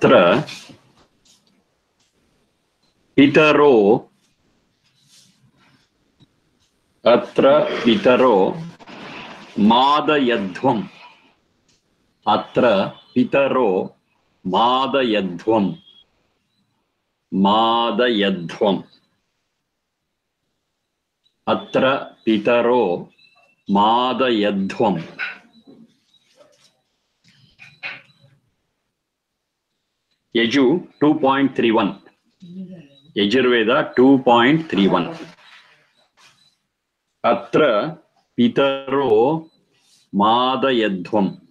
Atra Pitaro Madayadhvam. Atra Pitaro Madayadhvam. Madayadhvam. Atra Pitaro Madayadhvam. Yaju 2.31. Yajurveda 2.31. Atra Pitaro Madayadhvam.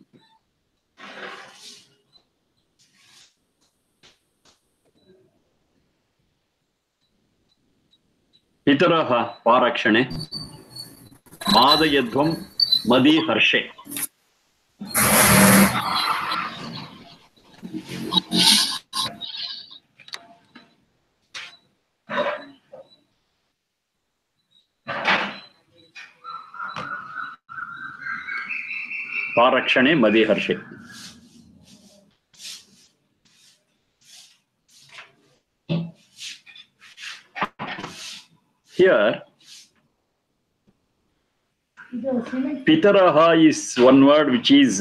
Pitaraha Parakshane Madayadhvam Madi Harshe. Parakshane Madi Harshe. Here, Pitaraha is one word which is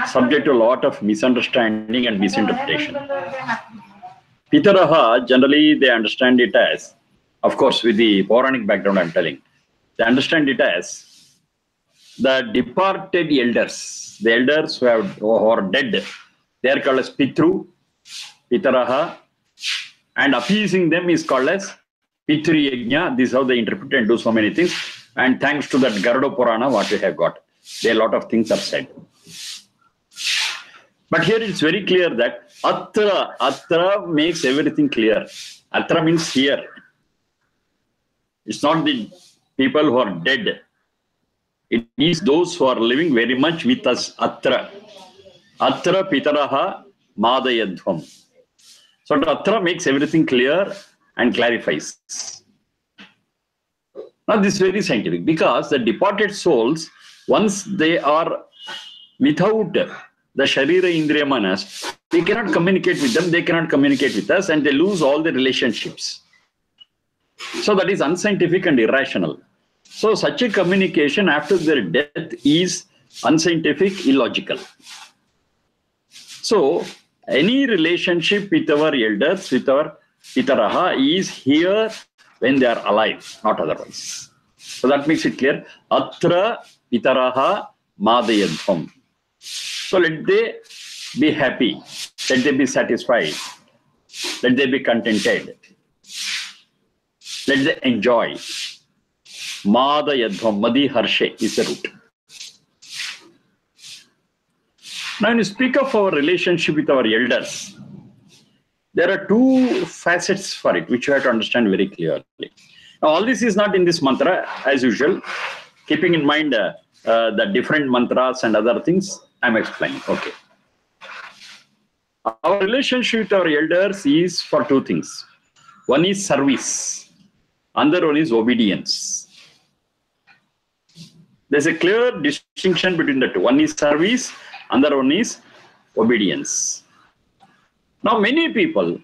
subject to a lot of misunderstanding and misinterpretation. Pitaraha, generally they understand it as, of course, with the Puranic background I'm telling, they understand it as the departed elders, the elders who are dead, they are called as Pitru, Pitaraha, and appeasing them is called as Pitri Yajna. This is how they interpret and do so many things. And thanks to that Garuda Purana, what we have got, there are a lot of things are said. But here it's very clear that Atra makes everything clear. Atra means here. It's not the people who are dead. It is those who are living very much with us. Atra Pitaraha Madayadhvam. So Atra makes everything clear and clarifies. Now this is very scientific because the departed souls, once they are without the Sharira Indriya Manas, we cannot communicate with them, they cannot communicate with us, and they lose all the relationships. So that is unscientific and irrational. So such a communication after their death is unscientific, illogical. So any relationship with our elders, with our Pitaraha is here when they are alive, not otherwise. So that makes it clear. Atra Pitaraha Madayadhvam. So let they be happy, let they be satisfied, let they be contented, let they enjoy. Madayadhvam, Madi Harshe is the root. Now when you speak of our relationship with our elders, there are two facets for it, which you have to understand very clearly. Now, all this is not in this mantra, as usual. Keeping in mind the different mantras and other things, I'm explaining. Okay. Our relationship with our elders is for two things. One is service. Another one is obedience. There's a clear distinction between the two. One is service, another one is obedience. Now, many people,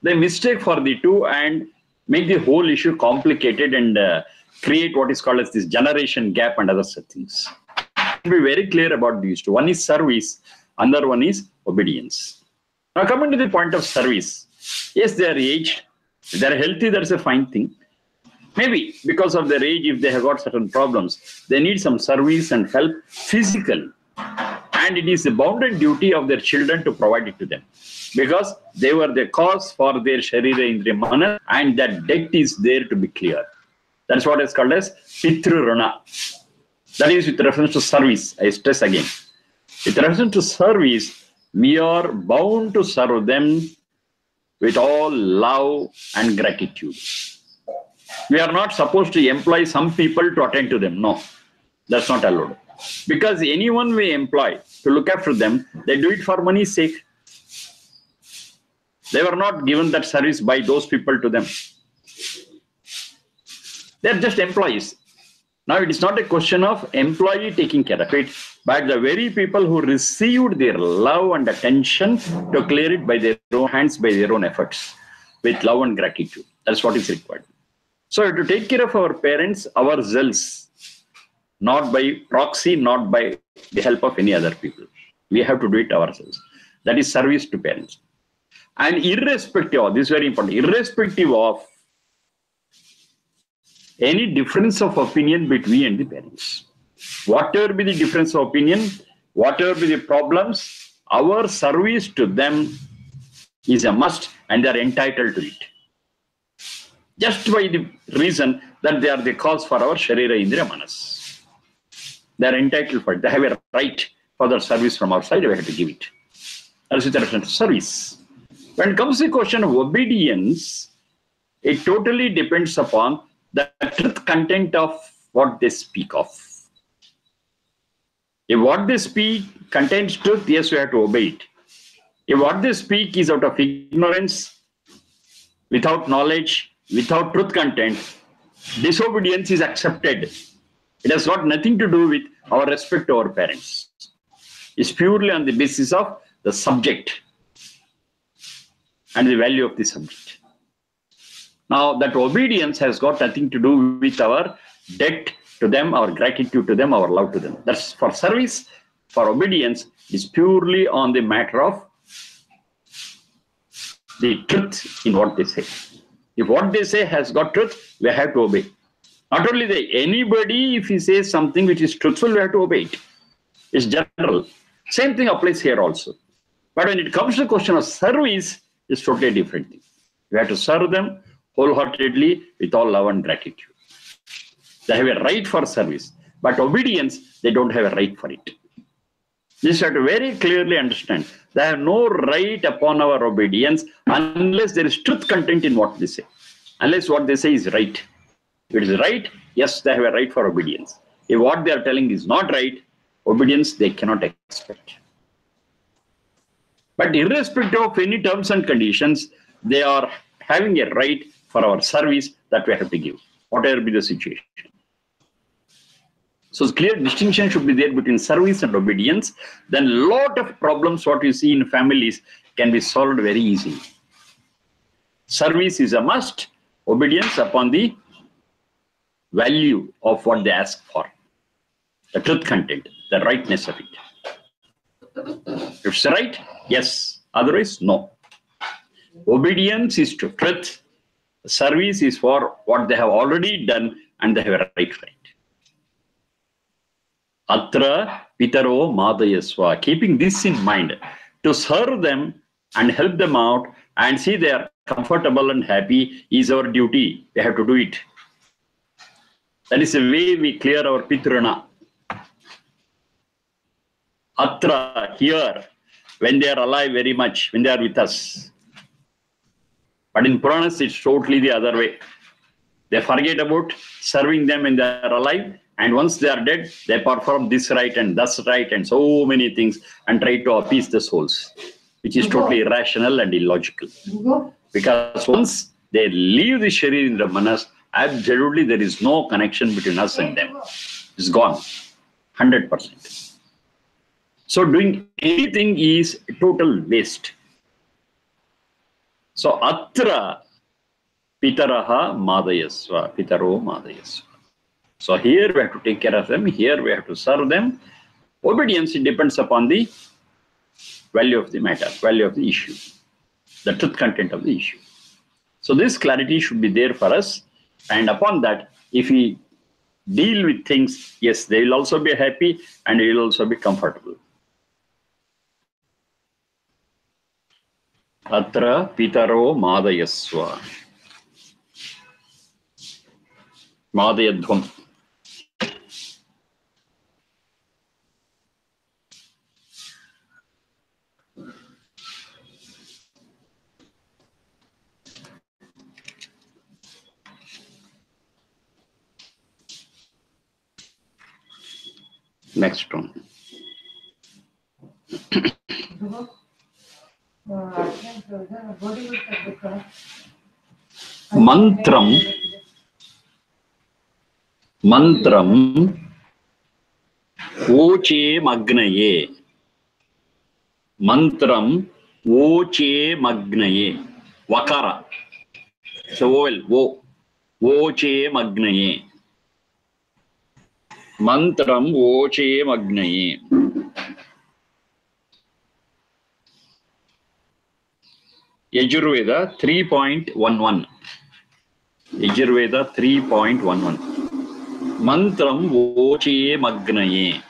they mistake for the two and make the whole issue complicated and create what is called as this generation gap and other such things. Be very clear about these two. One is service, another one is obedience. Now, coming to the point of service, yes, they are aged, they are healthy, that's a fine thing. Maybe because of their age, if they have got certain problems, they need some service and help physical. And it is the bounden duty of their children to provide it to them. Because they were the cause for their Sharira Indriya Mana, and that debt is there to be clear. That's what is called as Pitru Rana. That is with reference to service. I stress again. With reference to service, we are bound to serve them with all love and gratitude. We are not supposed to employ some people to attend to them. No, that's not allowed. Because anyone we employ to look after them, they do it for money's sake. They were not given that service by those people to them. They are just employees. Now it is not a question of employee taking care of it. But the very people who received their love and attention to clear it by their own hands, by their own efforts, with love and gratitude. That's what is required. So to take care of our parents ourselves, not by proxy, not by the help of any other people. We have to do it ourselves. That is service to parents. And irrespective of, this is very important, irrespective of any difference of opinion between we and the parents. Whatever be the difference of opinion, whatever be the problems, our service to them is a must and they are entitled to it. Just by the reason that they are the cause for our Sharira Indriya Manas. They are entitled for it. They have a right for their service from our side. We have to give it. That is the service. When it comes to the question of obedience, it totally depends upon the truth content of what they speak of. If what they speak contains truth, yes, we have to obey it. If what they speak is out of ignorance, without knowledge, without truth content, disobedience is accepted. It has got nothing to do with our respect to our parents. It's purely on the basis of the subject and the value of the subject. Now, that obedience has got nothing to do with our debt to them, our gratitude to them, our love to them. That's for service. For obedience is purely on the matter of the truth in what they say. If what they say has got truth, we have to obey. Not only that, anybody, if he says something which is truthful, we have to obey it. It's general. Same thing applies here also. But when it comes to the question of service, it's totally different thing. We have to serve them wholeheartedly with all love and gratitude. They have a right for service, but obedience, they don't have a right for it. This you have to very clearly understand. They have no right upon our obedience unless there is truth content in what they say. Unless what they say is right. If it is right, yes, they have a right for obedience. If what they are telling is not right, obedience they cannot expect. But irrespective of any terms and conditions, they are having a right for our service that we have to give, whatever be the situation. So clear distinction should be there between service and obedience. Then a lot of problems what you see in families can be solved very easily. Service is a must, obedience upon the value of what they ask for, the truth content, the rightness of it. If it's right, yes, otherwise, no. Obedience is to truth, service is for what they have already done and they have a right for it. Atra pitaro madayasva. Keeping this in mind, to serve them and help them out and see they are comfortable and happy is our duty. We have to do it. That is the way we clear our pitrana. Atra, here, when they are alive very much, when they are with us. But in Puranas, it's totally the other way. They forget about serving them when they are alive. And once they are dead, they perform this right and that right and so many things and try to appease the souls, which is totally irrational and illogical. Because once they leave the Sharir Indriya Manas, absolutely there is no connection between us and them. It's gone, 100%. So doing anything is total waste. So atra pitaraha madayasva, pitaro madayasva. So here we have to take care of them, here we have to serve them. Obedience, it depends upon the value of the matter, value of the issue, the truth content of the issue. So this clarity should be there for us. And upon that, if we deal with things, yes, they will also be happy and they will also be comfortable. Atra pitaro madayasva. Madayadhvam. Next one. Mantram Oche magnaye. Mantram Oche magnaye. Vakara. So vowel. Oche magnaye. Mantram Oche magnaye. Yajurveda 3.11. Yajurveda 3.11. Mantram Oche magnaye.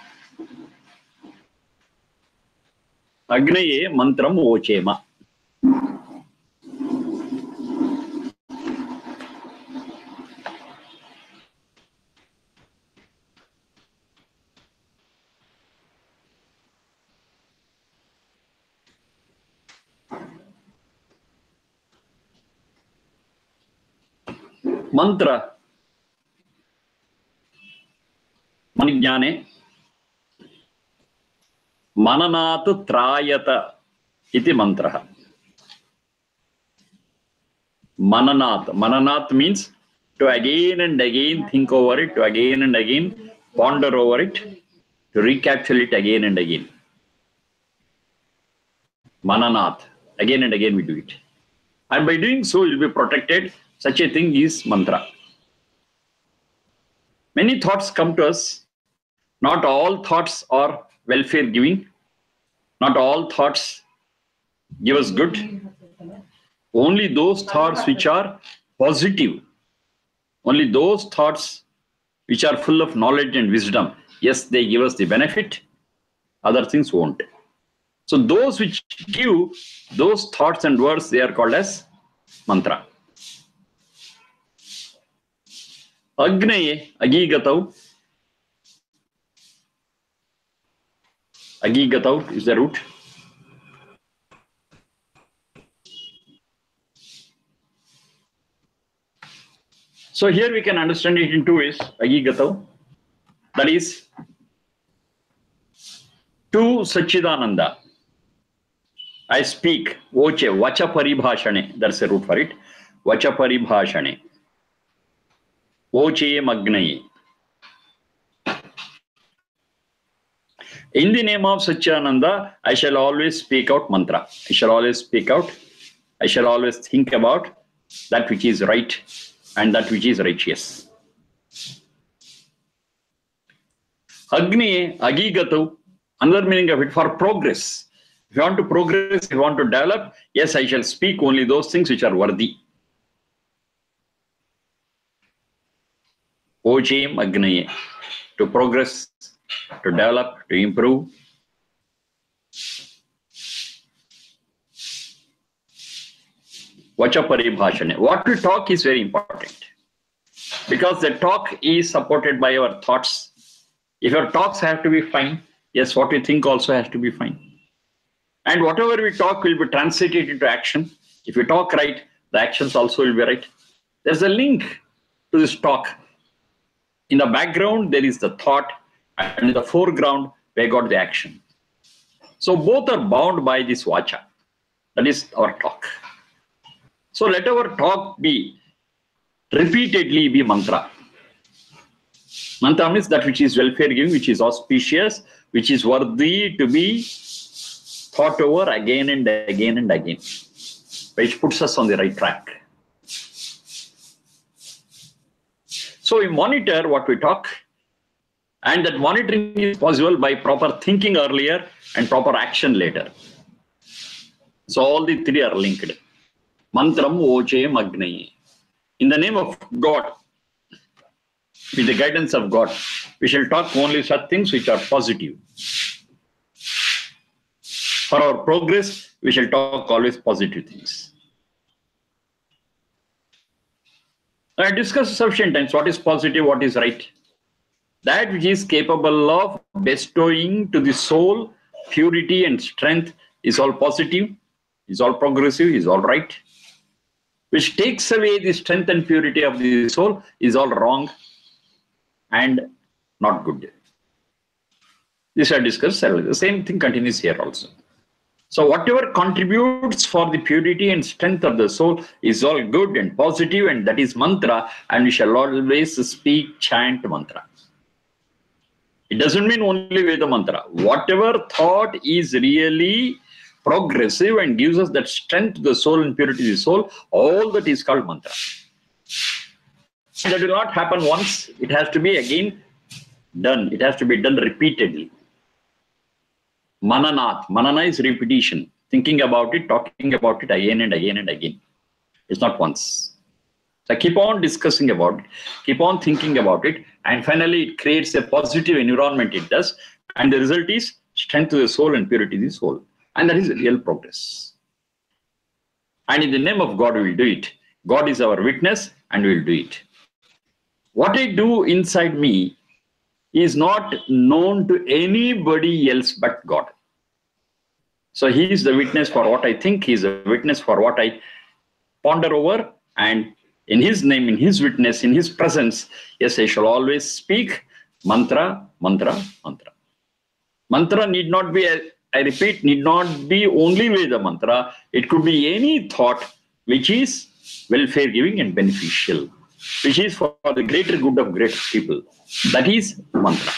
Agnaye mantram ochema. Mantra Manignane Mananat Trayata iti mantra. Mananat means to again and again think over it, to again and again ponder over it, to recapture it again and again. Mananat. Again and again we do it. And by doing so, you'll be protected. Such a thing is mantra. Many thoughts come to us. Not all thoughts are welfare giving. Not all thoughts give us good. Only those thoughts which are positive. Only those thoughts which are full of knowledge and wisdom. Yes, they give us the benefit. Other things won't. So those which give those thoughts and words, they are called as mantra. Agnaye, agigatau. Agigatau is the root. So here we can understand it in two ways. Agigatau. That is, to Sachidananda. I speak. Voche, vacha paribhashane. That's the root for it. Vacha paribhashane. Voche magnaye. In the name of Satchidananda, I shall always speak out mantra. I shall always speak out. I shall always think about that which is right and that which is righteous. Agni, agigatu, another meaning of it, for progress. If you want to progress, if you want to develop, yes, I shall speak only those things which are worthy. Ojim agnaye, to progress, to develop, to improve. Vacha paribhashane. What we talk is very important, because the talk is supported by our thoughts. If your talks have to be fine, yes, what we think also has to be fine. And whatever we talk will be translated into action. If you talk right, the actions also will be right. There's a link to this talk. In the background, there is the thought, and in the foreground, we got the action. So both are bound by this vacha. That is our talk. So let our talk be repeatedly be mantra. Mantra means that which is welfare giving, which is auspicious, which is worthy to be thought over again and again and again, which puts us on the right track. So we monitor what we talk, and that monitoring is possible by proper thinking earlier and proper action later. So all the three are linked. Mantram Oche Magnaye. In the name of God, with the guidance of God, we shall talk only such things which are positive. For our progress, we shall talk always positive things. I discussed sufficient times what is positive, what is right. That which is capable of bestowing to the soul purity and strength is all positive, is all progressive, is all right. Which takes away the strength and purity of the soul is all wrong and not good. This I discussed earlier. The same thing continues here also. So whatever contributes for the purity and strength of the soul is all good and positive, and that is mantra, and we shall always speak, chant mantra. It doesn't mean only Veda mantra. Whatever thought is really progressive and gives us that strength to the soul and purity to the soul, all that is called mantra. That will not happen once. It has to be again done. It has to be done repeatedly. Mananat. Manana is repetition. Thinking about it, talking about it again and again and again. It's not once. So keep on discussing about it, keep on thinking about it, and finally it creates a positive environment, it does, and the result is strength to the soul and purity to the soul. And that is real progress. And in the name of God, we will do it. God is our witness, and we will do it. What I do inside me is not known to anybody else but God. So he is the witness for what I think, he is the witness for what I ponder over, and in his name, in his witness, in his presence, yes, I shall always speak mantra, mantra, mantra. Mantra need not be, I repeat, need not be only Veda mantra. It could be any thought which is welfare giving and beneficial, which is for the greater good of great people. That is mantra.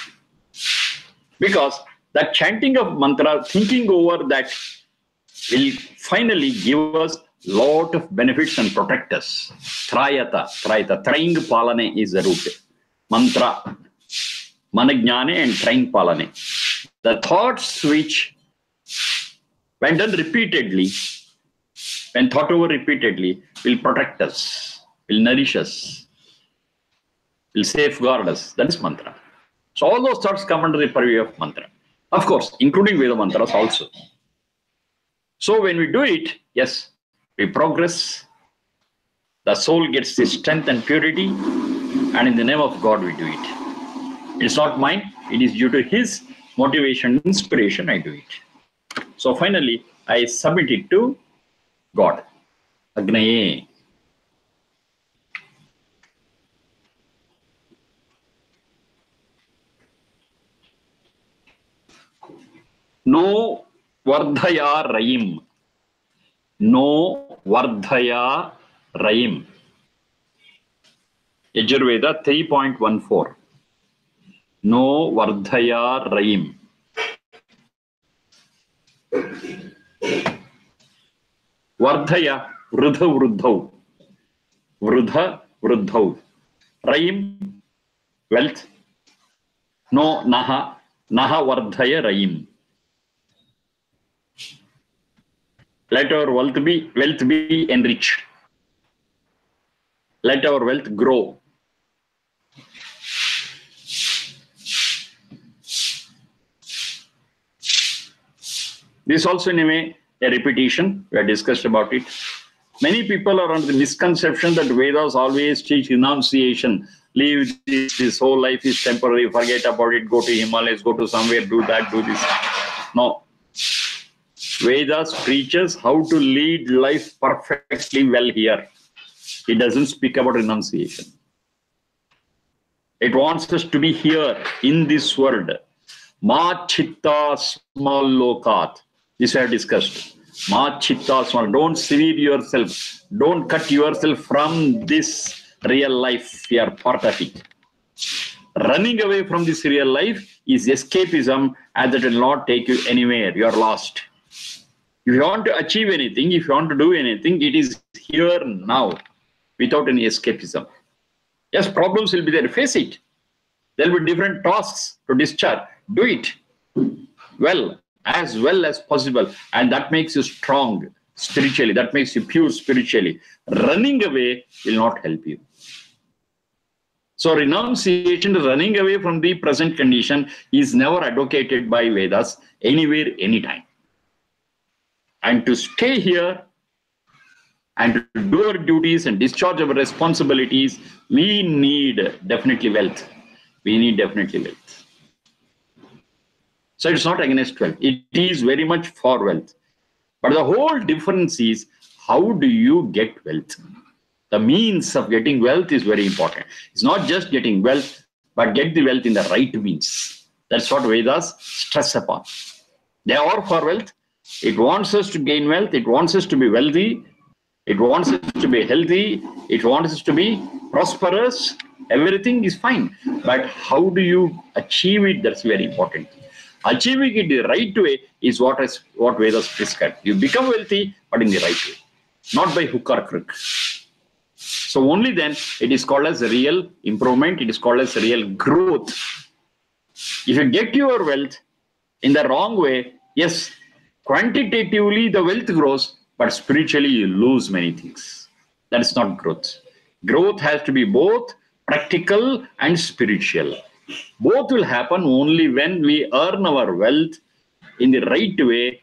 Because that chanting of mantra, thinking over that, will finally give us lot of benefits and protect us. Trayata, trying palane is the root. Mantra, manajnane and trying palane. The thoughts which, when done repeatedly, when thought over repeatedly, will protect us, will nourish us, will safeguard us. That is mantra. So all those thoughts come under the purview of mantra. Of course, including Veda mantras also. So when we do it, yes, we progress, the soul gets the strength and purity, and in the name of God we do it. It's not mine, it is due to his motivation, inspiration, I do it. So finally, I submit it to God. Agnaye. No Vardhaya Raim. No Vardhaya Raim. Yajurveda 3.14. No Vardhaya Raim. Vardhaya, Vrudha Vruddhau. Vrudha Vruddhau. Raim, wealth. No Naha. Naha Vardhaya Raim. Let our wealth be enriched. Let our wealth grow. This also in a way a repetition. We have discussed about it. Many people are under the misconception that Vedas always teach renunciation. Leave this whole life is temporary, forget about it, go to Himalayas, go to somewhere, do that, do this. No. Vedas teaches how to lead life perfectly well here. It doesn't speak about renunciation. It wants us to be here in this world. Ma chitta small lokat. This I have discussed. Ma chitta small. Don't sever yourself. Don't cut yourself from this real life. You are part of it. Running away from this real life is escapism, and that will not take you anywhere. You are lost. If you want to achieve anything, if you want to do anything, it is here now, without any escapism. Yes, problems will be there. Face it. There will be different tasks to discharge. Do it well as possible. And that makes you strong spiritually. That makes you pure spiritually. Running away will not help you. So renunciation, running away from the present condition, is never advocated by Vedas anywhere, anytime. And to stay here and to do our duties and discharge our responsibilities, we need definitely wealth. We need definitely wealth. So it's not against wealth. It is very much for wealth. But the whole difference is, how do you get wealth? The means of getting wealth is very important. It's not just getting wealth, but get the wealth in the right means. That's what Vedas stress upon. They are for wealth. It wants us to gain wealth. It wants us to be wealthy. It wants us to be healthy. It wants us to be prosperous. everything is fine. But how do you achieve it? That's very important. Achieving it the right way is what Vedas prescribe. You become wealthy, but in the right way, not by hook or crook. So only then it is called as a real improvement. It is called as a real growth. If you get your wealth in the wrong way, yes, quantitatively the wealth grows, but spiritually you lose many things. That is not growth. Growth has to be both practical and spiritual. Both will happen only when we earn our wealth in the right way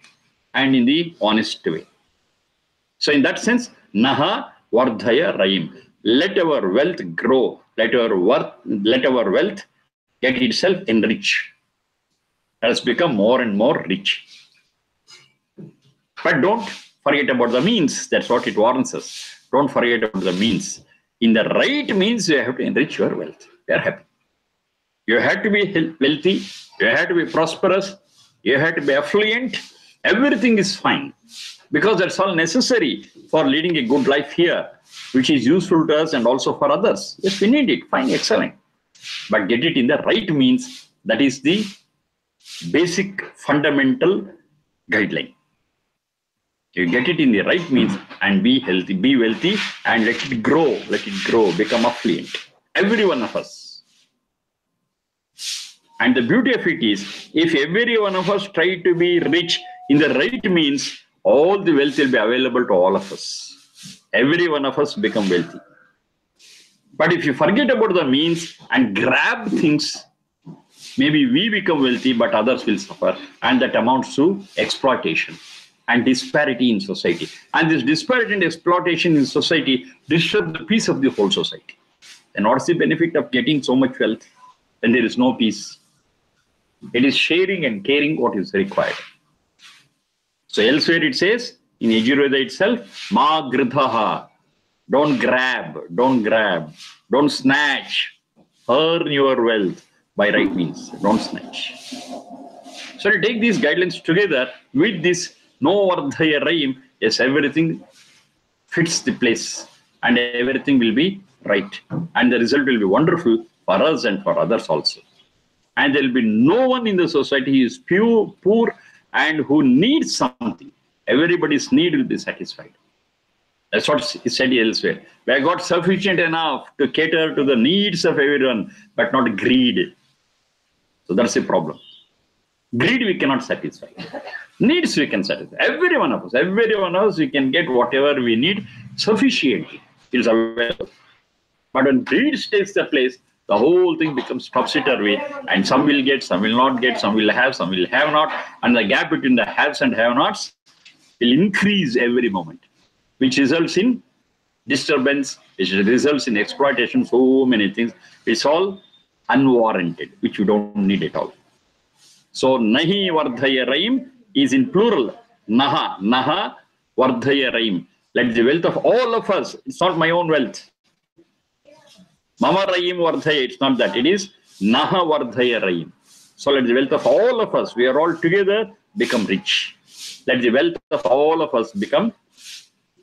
and in the honest way. So in that sense, Naha Vardhaya Raim. Let our wealth grow. Let our wealth get itself enrich. Let us become more and more rich. But don't forget about the means. That's what it warns us. Don't forget about the means. In the right means, you have to enrich your wealth. You are happy. You have to be wealthy. You have to be prosperous. You have to be affluent. Everything is fine. Because that's all necessary for leading a good life here, which is useful to us and also for others. Yes, we need it. Fine, excellent. But get it in the right means. That is the basic fundamental guideline. You get it in the right means and be healthy, be wealthy, and let it grow, become affluent. Every one of us. And the beauty of it is, if every one of us try to be rich in the right means, all the wealth will be available to all of us. Every one of us become wealthy. But if you forget about the means and grab things, maybe we become wealthy, but others will suffer. And that amounts to exploitation and disparity in society. And this disparity and exploitation in society disturbs the peace of the whole society. And what's the benefit of getting so much wealth when there is no peace? It is sharing and caring what is required. So elsewhere it says, in Yajurveda itself, Ma Gridhaha, don't grab, don't snatch, earn your wealth by right means, don't snatch. So to take these guidelines together with this no Vardhaya Raim, yes, everything fits the place and everything will be right. And the result will be wonderful for us and for others also. And there will be no one in the society who is poor and who needs something. Everybody's need will be satisfied. That's what is said elsewhere. We have got sufficient enough to cater to the needs of everyone, but not greed. So that's a problem. Greed we cannot satisfy. Needs we can satisfy. Every one of us, we can get whatever we need sufficiently. It is available. But when greed takes the place, the whole thing becomes topsy-turvy, and some will get, some will not get, some will have not, and the gap between the haves and have-nots will increase every moment, which results in disturbance, which results in exploitation, so many things. It's all unwarranted, which you don't need at all. So, Nahi Vardhaya Raim is in plural. Naha Vardhaya Raim. Let the wealth of all of us, it's not my own wealth. Mama Raim Vardhaya, it's not that. It is Naha Vardhaya Raim. So let the wealth of all of us, we are all together, become rich. Let the wealth of all of us become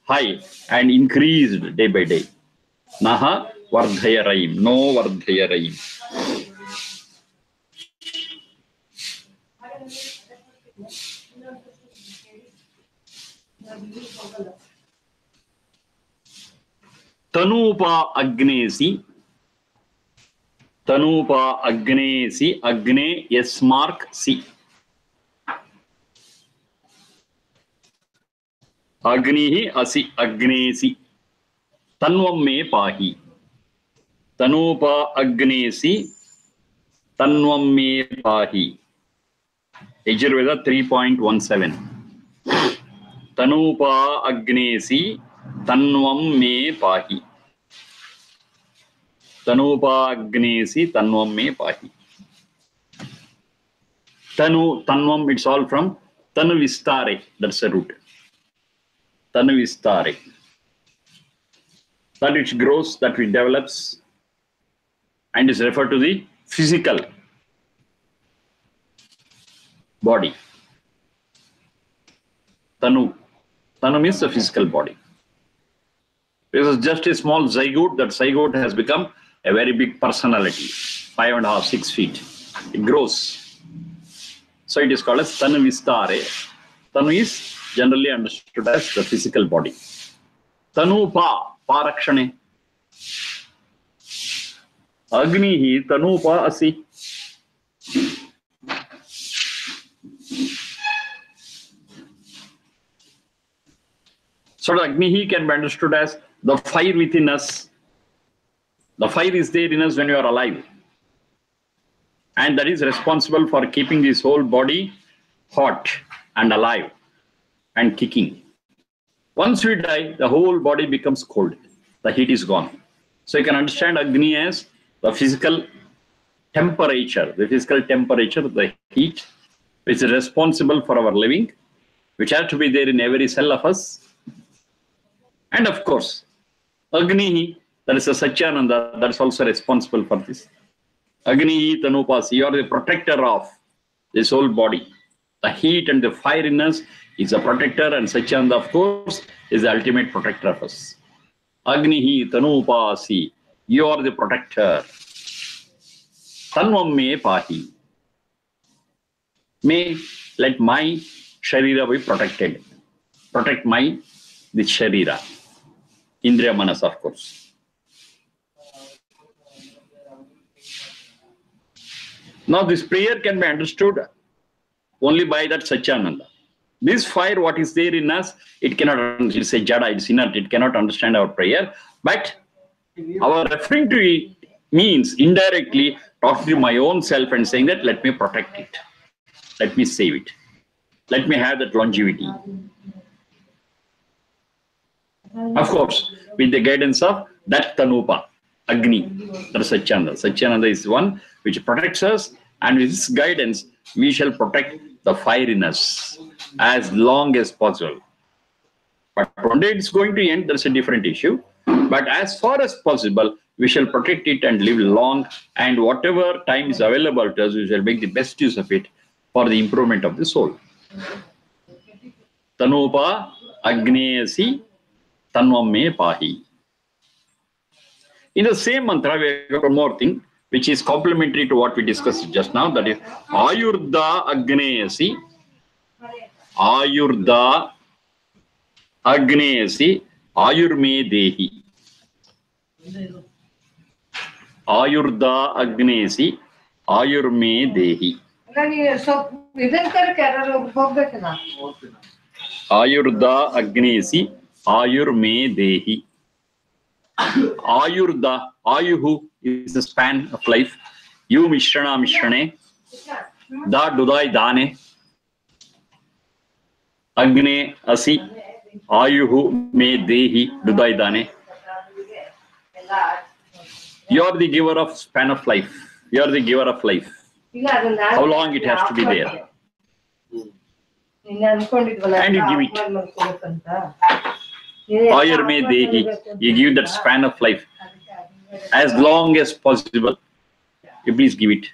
high and increased day by day. Naha Vardhaya Raim. No Vardhaya Raim. Tanupa Agnesi. Tanupa Agnesi. Agne S mark C. Agnihi Asi Agnesi. Tanvam me pahi. Tanupa Agnesi. Tanvam me pahi. Yajurveda 3.17. Tanupa Agnesi. Tanvam me pahi. Tanupa Agnesi. Tanvam me pahi. Tanvam, it's all from Tanu Vistare. That's the root. Tanu Vistare. That which grows, that which develops, and is referred to the physical body. Tanu. Tanu means the physical body. This is just a small zygote. That zygote has become a very big personality, 5.5, 6 feet. It grows. So it is called as Tanu Vistare. Tanu is generally understood as the physical body. Tanu Parakshane. Agnihi Tanupa Asi. So the Agnihi can be understood as the fire within us. The fire is there in us when you are alive. And that is responsible for keeping this whole body hot and alive and kicking. Once we die, the whole body becomes cold. The heat is gone. So you can understand Agni as the physical temperature, the heat, which is responsible for our living, which has to be there in every cell of us. And of course, Agni, that is a Satyananda, that is also responsible for this. Agni Tanupasi, you are the protector of this whole body. The heat and the fire in us is a protector, and Satyananda, of course, is the ultimate protector of us. Agni Tanupasi, you are the protector. Tanvam me pahi. May let my Sharira be protected. Protect the Sharira. Indriya Manas, of course. Now this prayer can be understood only by that Satyananda. This fire, what is there in us, it cannot, it's a jada, it's inert, it cannot understand our prayer. But our referring to it means indirectly talking to my own self and saying that let me protect it. Let me save it. Let me have that longevity. Of course, with the guidance of that Tanupa, Agni, that is Satyananda. Satyananda is one which protects us, and with this guidance, we shall protect the fire in us as long as possible. But one day it's going to end, that's a different issue. But as far as possible, we shall protect it and live long, and whatever time is available to us, we shall make the best use of it for the improvement of the soul. Tanupa Agneyasi Tanvam me pahi. In the same mantra, we have one more thing, which is complementary to what we discussed just now. That is Ayurda Agneyasi. Ayurda Agneyasi Ayurme Dehi. Ayurda Agneyasi Ayurme Dehi. Ayurda Agneyasi Ayurme Dehi. Ayurda, Ayuhu is the span of life. You Mishrana Mishrane, Da Dudai Dane, Agne Asi, Ayuhu Me Dehi Dudai Dane. You are the giver of span of life. You are the giver of life. How long it has to be there. And you give it. Ayurme Dehi, you give that span of life as long as possible. You please give it.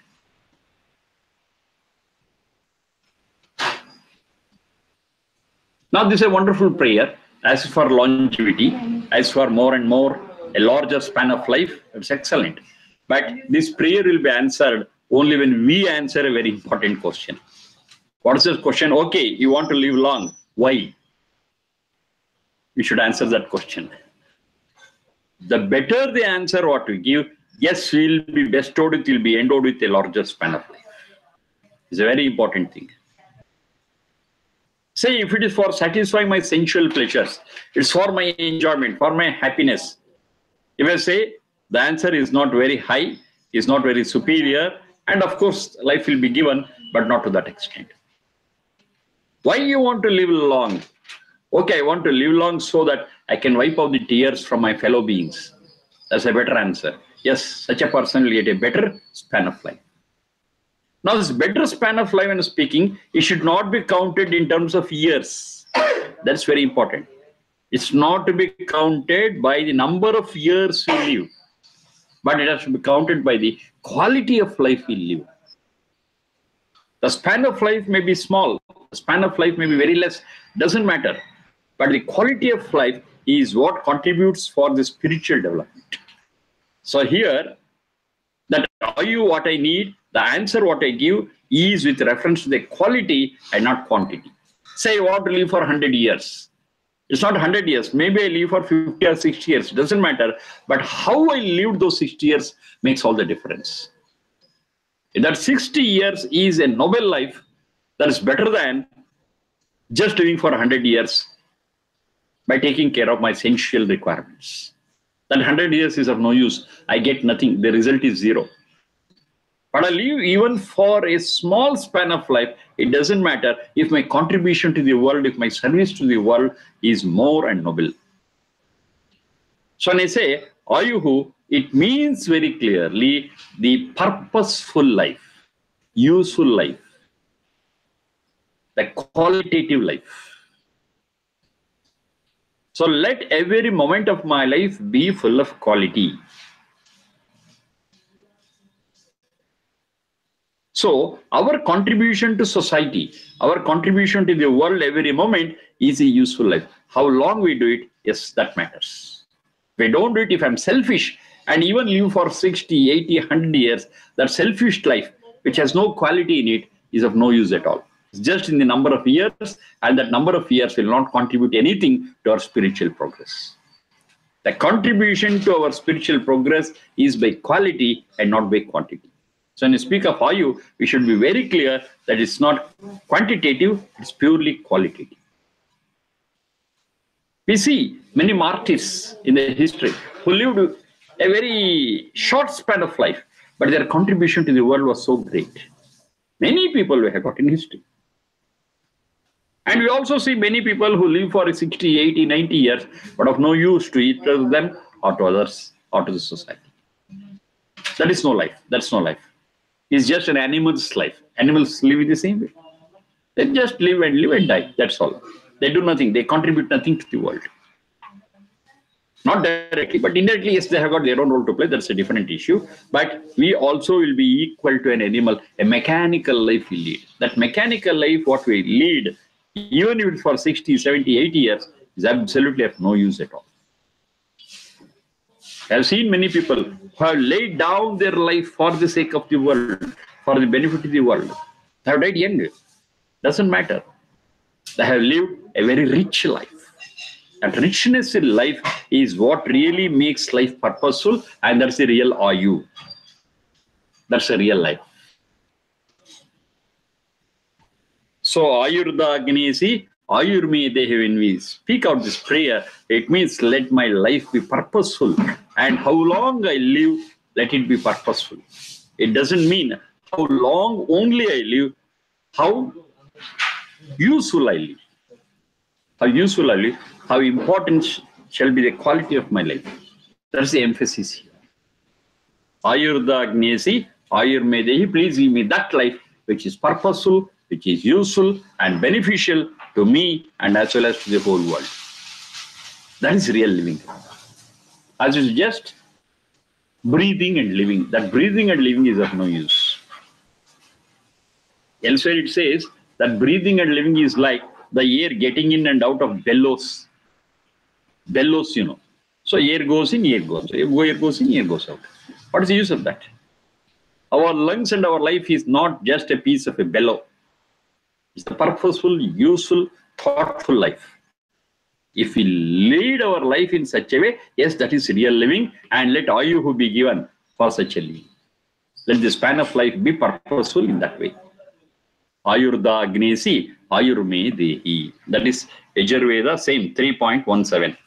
Now this is a wonderful prayer as for longevity, as for more and more, a larger span of life. It's excellent. But this prayer will be answered only when we answer a very important question. What is this question? Okay, you want to live long. Why? We should answer that question. The better the answer what we give, yes, we will be bestowed, it will be endowed with a larger span of life. It's a very important thing. Say if it is for satisfying my sensual pleasures, it's for my enjoyment, for my happiness. If I say the answer is not very high, is not very superior, and of course life will be given, but not to that extent. Why you want to live long? Okay, I want to live long so that I can wipe out the tears from my fellow beings. That's a better answer. Yes, such a person will get a better span of life. Now, this better span of life, when speaking, it should not be counted in terms of years. That's very important. It's not to be counted by the number of years we live, but it has to be counted by the quality of life we live. The span of life may be small, the span of life may be very less, doesn't matter. But the quality of life is what contributes for the spiritual development. So here, That are you what I need? The answer what I give is with reference to the quality and not quantity. Say I want to live for 100 years. It's not 100 years. Maybe I live for 50 or 60 years. It doesn't matter. But how I lived those 60 years makes all the difference. If that 60 years is a noble life, that is better than just living for 100 years by taking care of my essential requirements. That 100 years is of no use. I get nothing. The result is zero. But I live even for a small span of life. It doesn't matter if my contribution to the world, if my service to the world is more and noble. So when I say Ayuhu, it means very clearly the purposeful life, useful life, the qualitative life. So let every moment of my life be full of quality. So our contribution to society, our contribution to the world every moment is a useful life. How long we do it, yes, that matters. If I don't do it, if I'm selfish and even live for 60, 80, 100 years, that selfish life, which has no quality in it, is of no use at all. It's just in the number of years, and that number of years will not contribute anything to our spiritual progress. The contribution to our spiritual progress is by quality and not by quantity. So when you speak of Ayu, we should be very clear that it's not quantitative, it's purely qualitative. We see many martyrs in the history who lived a very short span of life, but their contribution to the world was so great. Many people we have got in history. And we also see many people who live for 60, 80, 90 years, but of no use to each of them or to others or to the society. That is no life. That's no life. It's just an animal's life. Animals live in the same way. They just live and die. That's all. They do nothing. They contribute nothing to the world. Not directly, but indirectly, yes, they have got their own role to play. That's a different issue. But we also will be equal to an animal. A mechanical life we lead. That mechanical life, what we lead, even if it's for 60, 70, 80 years, is absolutely of no use at all. I've seen many people who have laid down their life for the sake of the world, for the benefit of the world. They have died young. Doesn't matter. They have lived a very rich life. That richness in life is what really makes life purposeful, and that's the real Ayu. That's a real life. So Ayurda Agnesi, Ayurme Dehi, when we speak out this prayer, it means let my life be purposeful. And how long I live, let it be purposeful. It doesn't mean how long only I live, how useful I live. How useful I live, how important shall be the quality of my life. That's the emphasis here. Ayurda Agnesi, Ayurme Dehi, please give me that life which is purposeful, which is useful and beneficial to me and as well as to the whole world. That is real living. As is just breathing and living. That breathing and living is of no use. Elsewhere it says that breathing and living is like the air getting in and out of bellows. Bellows, you know. So air goes in, air goes out. Air goes in, air goes out. What is the use of that? Our lungs and our life is not just a piece of a bellow. It's the purposeful, useful, thoughtful life. If we lead our life in such a way, yes, that is real living, and let Ayuhu be given for such a living. Let the span of life be purposeful in that way. Ayurda Agnesi, Ayurme Dehi. That is Yajurveda, same 3.17.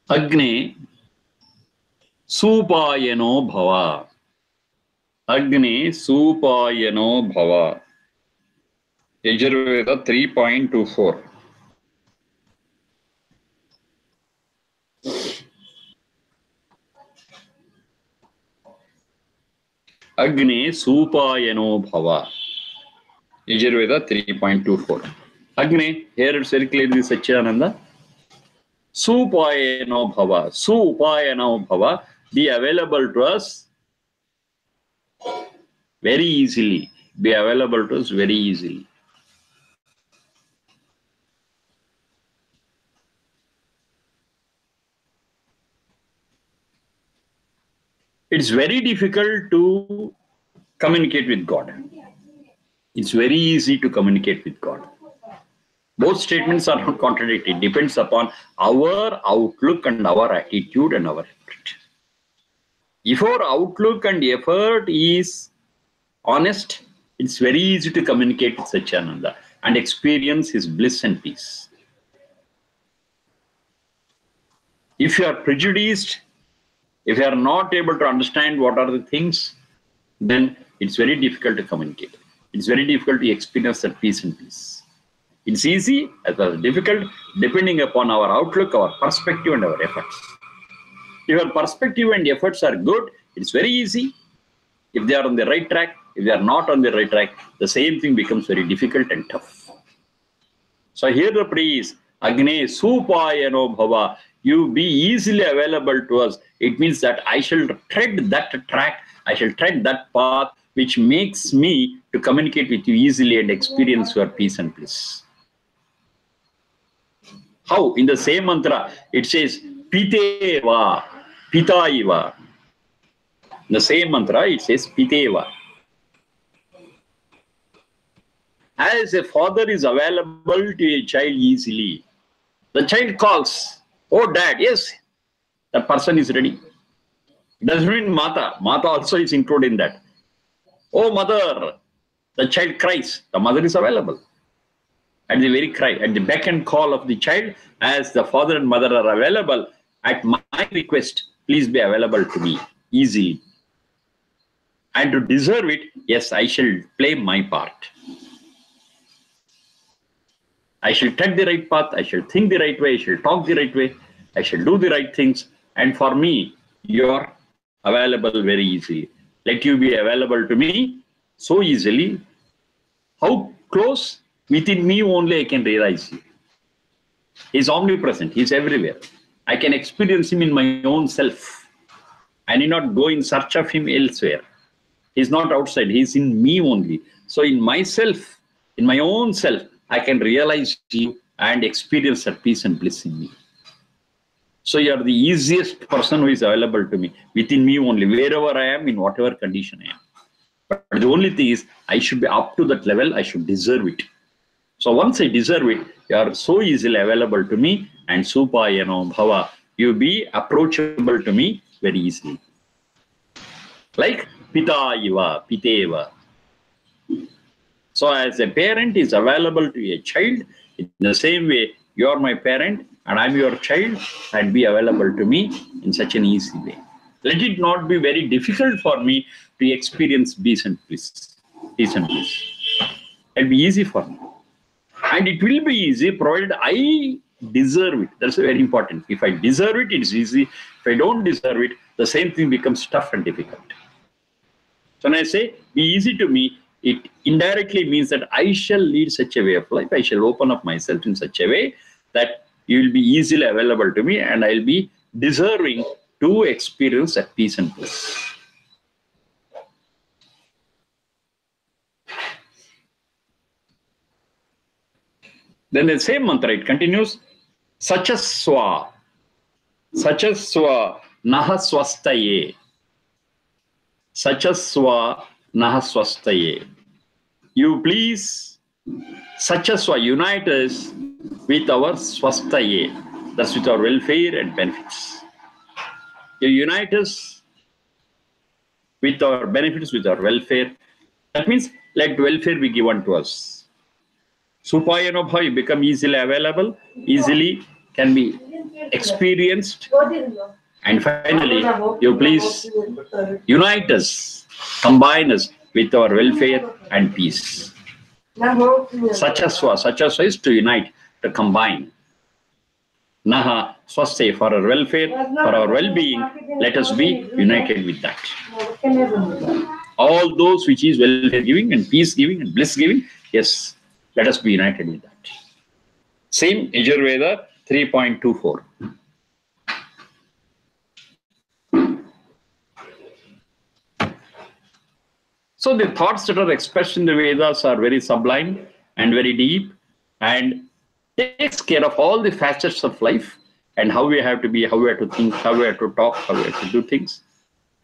Agne Supayano Bhava. Agne Supayano Bhava. Yajurveda 3.24. Agne Supayano Bhava. Yajurveda 3.24. Agne, here it's very clearly Satchidananda. Supayano Bhava. Supayano Bhava. Be available to us very easily. be available to us very easily. It's very difficult to communicate with God. It's very easy to communicate with God. Both statements are not contradictory. It depends upon our outlook and our attitude and our effort. If our outlook and effort is honest, it's very easy to communicate with Satchidananda and experience his bliss and peace. If you are prejudiced, if you are not able to understand what are the things, then it's very difficult to communicate. It's very difficult to experience that peace and peace. It's easy as well as difficult, depending upon our outlook, our perspective, and our efforts. If your perspective and efforts are good, it's very easy. If they are on the right track, if they are not on the right track, the same thing becomes very difficult and tough. So here the prayer is, Agne supayano bhava, you be easily available to us. It means that I shall tread that track, I shall tread that path which makes me to communicate with you easily and experience your peace and bliss. How? In the same mantra, it says, Piteva, Pitaiva. In the same mantra, it says, Piteva. As a father is available to a child easily, the child calls, oh dad, yes, the person is ready. It doesn't mean Mata. Mata also is included in that. Oh mother, the child cries, the mother is available. At the very cry, at the beck and call of the child, as the father and mother are available, at my request, please be available to me easily. And to deserve it, yes, I shall play my part. I shall tread the right path, I shall think the right way, I shall talk the right way, I shall do the right things. And for me, you are available very easily. Let you be available to me so easily. How close? Within me only I can realize you. He is omnipresent, he is everywhere. I can experience him in my own self. I need not go in search of him elsewhere. He is not outside, he is in me only. So in myself, in my own self, I can realize you and experience that peace and bliss in me. So you are the easiest person who is available to me, within me only, wherever I am, in whatever condition I am. But the only thing is, I should be up to that level, I should deserve it. So once I deserve it, you are so easily available to me, and supayano bhava, you be approachable to me very easily. Like pitaiva, piteva. So as a parent is available to a child, in the same way, you are my parent and I'm your child, and be available to me in such an easy way. Let it not be very difficult for me to experience peace and bliss. Peace and bliss. It'll be easy for me. And it will be easy provided I deserve it. That's very important. If I deserve it, it's easy. If I don't deserve it, the same thing becomes tough and difficult. So when I say be easy to me, it indirectly means that I shall lead such a way of life. I shall open up myself in such a way that you will be easily available to me, and I'll be deserving to experience that peace and bliss. Then the same mantra, it continues, Sachaswa, Sachaswa, Naha Swastaye, Sachaswa, Naha Swastaye. You please, Sachaswa, unite us with our Swastaye, that's with our welfare and benefits. You unite us with our benefits, with our welfare. That means let welfare be given to us. Supayano bhava, you become easily available, easily can be experienced. And finally, you please unite us, combine us with our welfare and peace. Sachaswa is to unite, to combine. Naha swaste, for our welfare, for our well-being, let us be united with that. All those which is welfare giving and peace giving and bliss giving, yes, let us be united with that. Same Yajurveda 3.24. So the thoughts that are expressed in the Vedas are very sublime and very deep, and takes care of all the facets of life and how we have to be, how we have to think, how we have to talk, how we have to do things.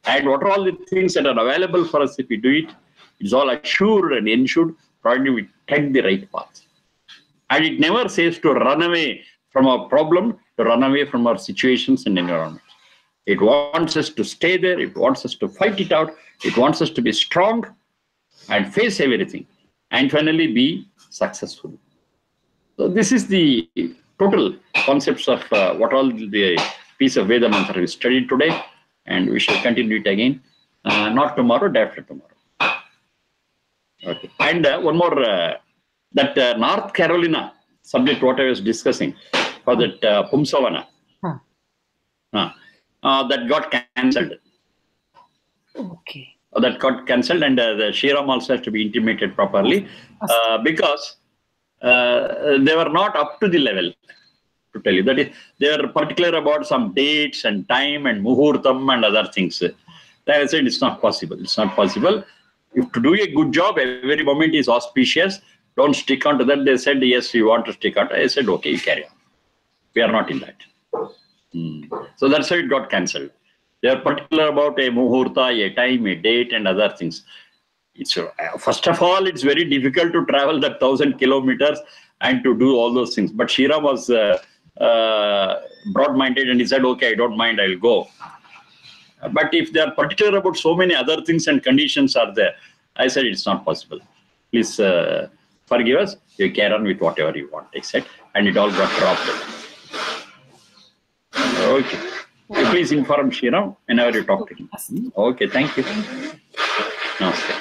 And what are all the things that are available for us if we do it? It's all assured and ensured, provided we take the right path. And it never says to run away from our problem, to run away from our situations and environment. It wants us to stay there. It wants us to fight it out. It wants us to be strong and face everything and finally be successful. So this is the total concepts of what all the piece of Veda mantra we studied today, and we shall continue it again, not tomorrow, day after tomorrow. Okay. And one more, that North Carolina subject, what I was discussing, for that Pumsavana, that got cancelled. Okay. That got cancelled, and the Shriram also has to be intimated properly, because they were not up to the level, to tell you. That is, they were particular about some dates and time and muhurtam and other things. I said it's not possible. It's not possible. If to do a good job, every moment is auspicious. Don't stick on to that. They said, yes, we want to stick on. I said, okay, you carry on. We are not in that. So that's why it got cancelled. They are particular about a muhurta, a time, a date, and other things. It's first of all, it's very difficult to travel that 1,000 kilometers and to do all those things. But Shira was broad-minded, and he said, okay, I don't mind, I'll go. But if they are particular about so many other things and conditions are there, I said it's not possible. Please forgive us. You carry on with whatever you want, I said. And it all got dropped. Okay. Please inform Shira whenever you talk to him. Okay, thank you. Namaste.